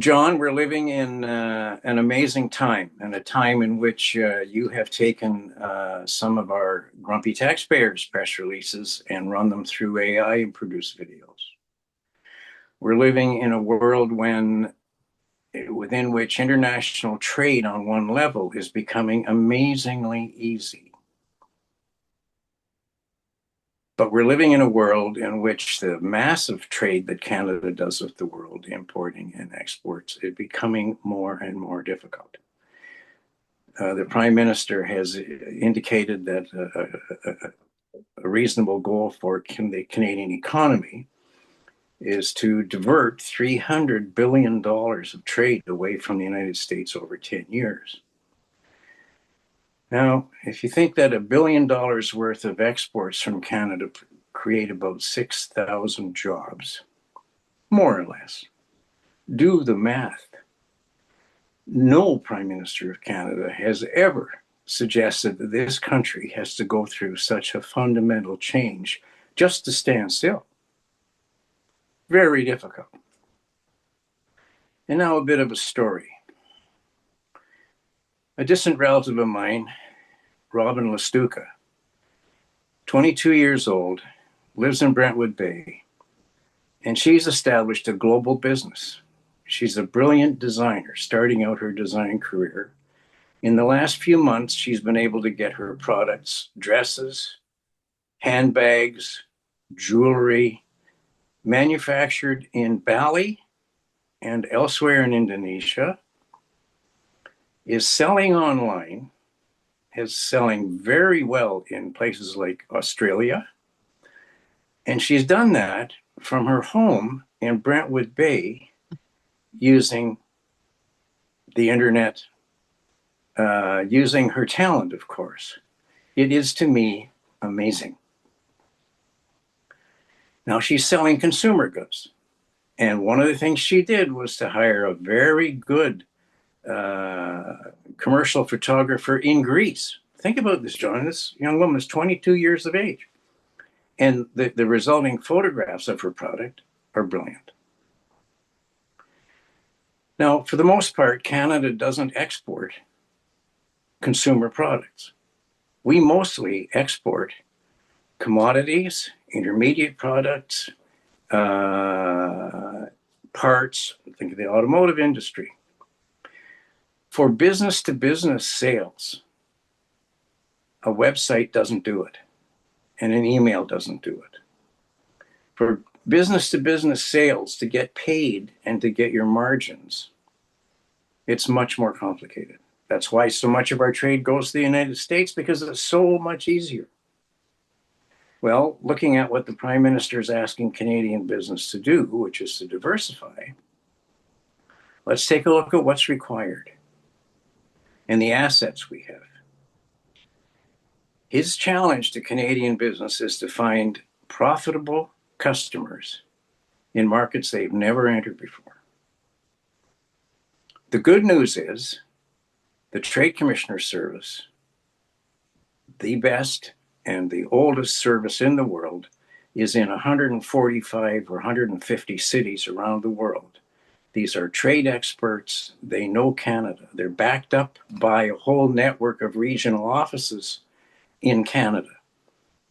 John, we're living in an amazing time, and a time in which you have taken some of our grumpy taxpayers' press releases and run them through AI and produce videos. We're living in a world within which international trade on one level is becoming amazingly easy. But we're living in a world in which the massive trade that Canada does with the world, importing and exports, is becoming more and more difficult. The Prime Minister has indicated that a reasonable goal for the Canadian economy is to divert $300 billion of trade away from the United States over 10 years. Now, if you think that $1 billion worth of exports from Canada create about 6,000 jobs, more or less, do the math. No Prime Minister of Canada has ever suggested that this country has to go through such a fundamental change just to stand still. Very difficult. And now a bit of a story. A distant relative of mine, Robin Lestuca, 22 years old, lives in Brentwood Bay, and she's established a global business. She's a brilliant designer starting out her design career. In the last few months, she's been able to get her products, dresses, handbags, jewelry, manufactured in Bali and elsewhere in Indonesia, is selling online, is selling very well in places like Australia. And she's done that from her home in Brentwood Bay using the internet, using her talent, of course. It is, to me, amazing. Now she's selling consumer goods. And one of the things she did was to hire a very good commercial photographer in Greece. Think about this, John. This young woman is 22 years of age. And the resulting photographs of her product are brilliant. Now, for the most part, Canada doesn't export consumer products. We mostly export commodities, intermediate products, parts. Think of the automotive industry. For business-to-business sales, a website doesn't do it, and an email doesn't do it. For business-to-business sales, to get paid and to get your margins, it's much more complicated. That's why so much of our trade goes to the United States, because it's so much easier. Well, looking at what the Prime Minister is asking Canadian business to do, which is to diversify, let's take a look at what's required and the assets we have. His challenge to Canadian business is to find profitable customers in markets they've never entered before. The good news is the Trade Commissioner Service, the best and the oldest service in the world, is in 145 or 150 cities around the world. These are trade experts. They know Canada. They're backed up by a whole network of regional offices in Canada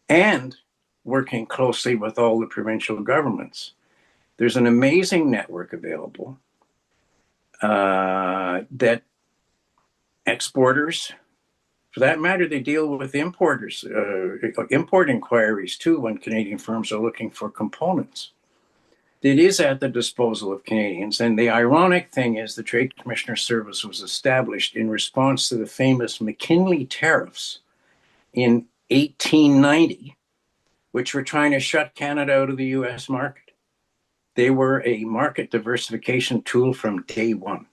and working closely with all the provincial governments. There's an amazing network available that exporters, for that matter, they deal with importers, import inquiries too, when Canadian firms are looking for components. It is at the disposal of Canadians. And the ironic thing is the Trade Commissioner Service was established in response to the famous McKinley tariffs in 1890, which were trying to shut Canada out of the US market. They were a market diversification tool from day one.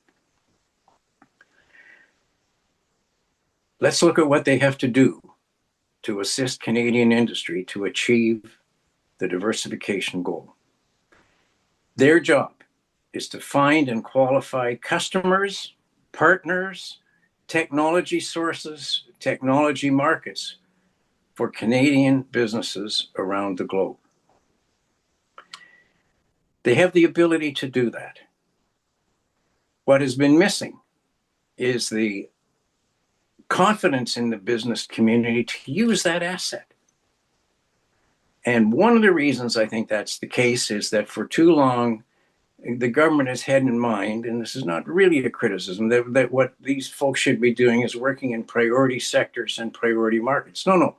Let's look at what they have to do to assist Canadian industry to achieve the diversification goal. Their job is to find and qualify customers, partners, technology sources, technology markets for Canadian businesses around the globe. They have the ability to do that. What has been missing is the confidence in the business community to use that asset. And one of the reasons I think that's the case is that for too long, the government has had in mind, and this is not really a criticism, that what these folks should be doing is working in priority sectors and priority markets. No.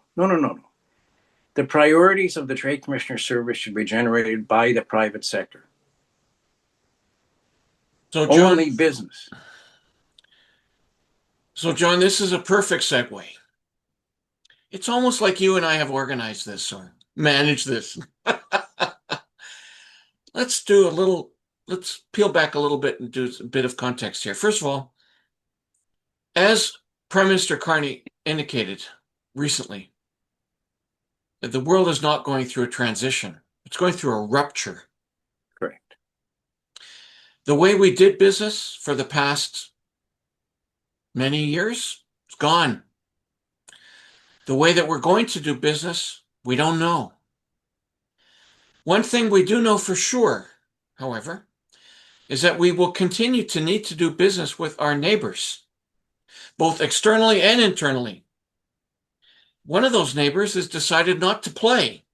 The priorities of the Trade Commissioner Service should be generated by the private sector. So, John, only business. So, John, this is a perfect segue. It's almost like you and I have organized this or managed this. Let's peel back a little bit and do a bit of context here. First of all, as Prime Minister Carney indicated recently, that the world is not going through a transition. It's going through a rupture. Correct. The way we did business for the past many years, it's gone. The way that we're going to do business, we don't know. One thing we do know for sure, however, is that we will continue to need to do business with our neighbors, both externally and internally. One of those neighbors has decided not to play,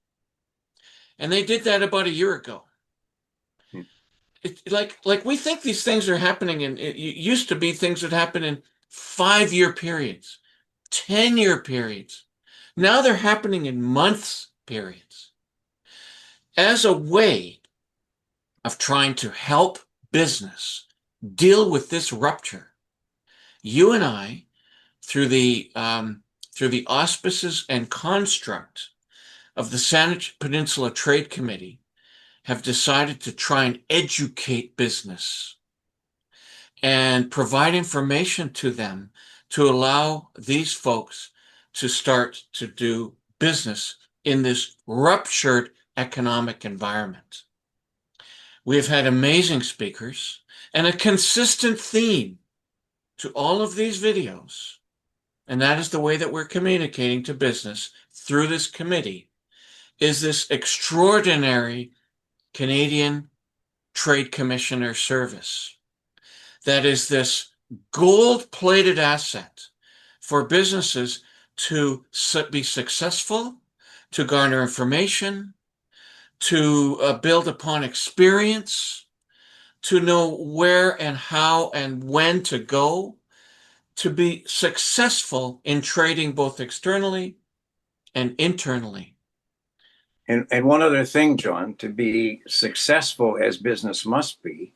and they did that about a year ago. Like we think these things are happening it used to be things that happen in 5-year periods, 10-year periods. Now they're happening in months periods. As a way of trying to help business deal with this rupture, you and I, through the auspices and construct of the Saanich Peninsula Trade Committee, have decided to try and educate business and provide information to them to allow these folks to start to do business in this ruptured economic environment. We have had amazing speakers, and a consistent theme to all of these videos, and that is the way that we're communicating to business through this committee, is this extraordinary Canadian Trade Commissioner Service. That is this gold-plated asset for businesses to be successful, to garner information, to build upon experience, to know where and how and when to go, to be successful in trading both externally and internally. And one other thing, John, to be successful as business must be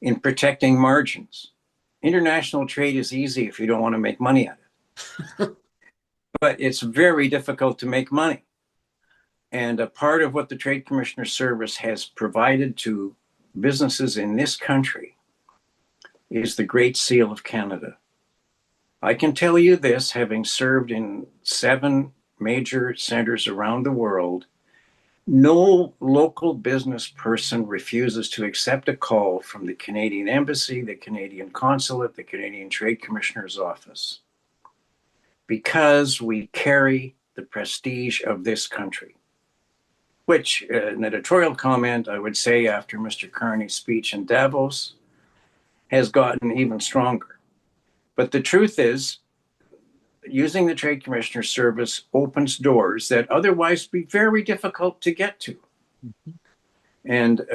in protecting margins. International trade is easy if you don't want to make money at it. But it's very difficult to make money. And a part of what the Trade Commissioner Service has provided to businesses in this country is the Great Seal of Canada. I can tell you this, having served in 7 major centers around the world, no local business person refuses to accept a call from the Canadian Embassy, the Canadian Consulate, the Canadian Trade Commissioner's Office, because we carry the prestige of this country, which, an editorial comment, I would say after Mr. Carney's speech in Davos, has gotten even stronger. But the truth is, using the Trade Commissioner Service opens doors that otherwise be very difficult to get to. Mm-hmm. And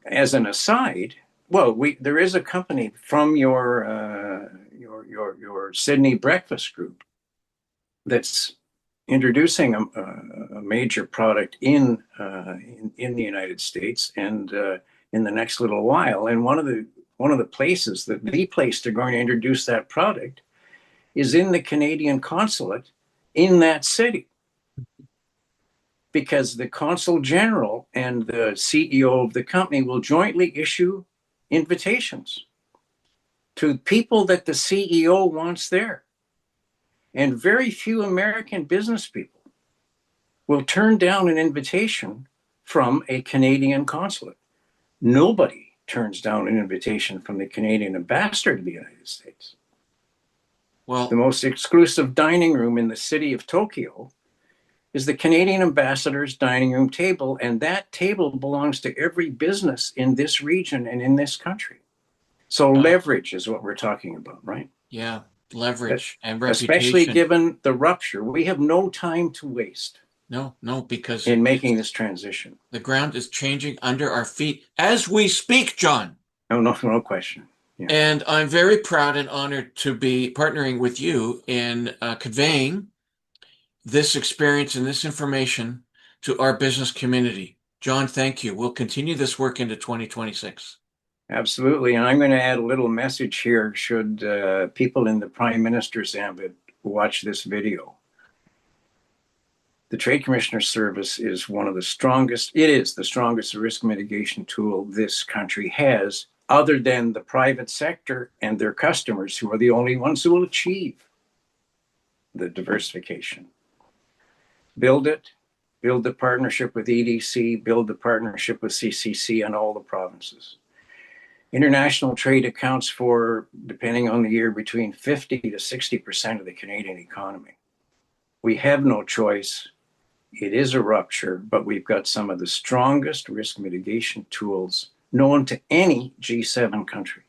as an aside, there is a company from your Sydney breakfast group that's introducing a major product in the United States and in the next little while. And one of the places that the place they're going to introduce that product is in the Canadian consulate in that city, because the consul general and the CEO of the company will jointly issue invitations to people that the CEO wants there. And very few American business people will turn down an invitation from a Canadian consulate. Nobody turns down an invitation from the Canadian ambassador to the United States. Well, the most exclusive dining room in the city of Tokyo is the Canadian ambassador's dining room table, and that table belongs to every business in this region and in this country. So leverage is what we're talking about, right? Yeah, leverage and Especially reputation. given the rupture. We have no time to waste No, because in making this transition. the ground is changing under our feet as we speak, John. No, no, no question. Yeah. And I'm very proud and honored to be partnering with you in conveying this experience and this information to our business community. John, thank you. We'll continue this work into 2026. Absolutely. And I'm going to add a little message here should people in the Prime Minister's ambit watch this video. The Trade Commissioner Service is one of the strongest, it is the strongest risk mitigation tool this country has, other than the private sector and their customers, who are the only ones who will achieve the diversification. Build it, build the partnership with EDC, build the partnership with CCC and all the provinces. International trade accounts for, depending on the year, between 50 to 60% of the Canadian economy. We have no choice. It is a rupture, but we've got some of the strongest risk mitigation tools known to any G7 country.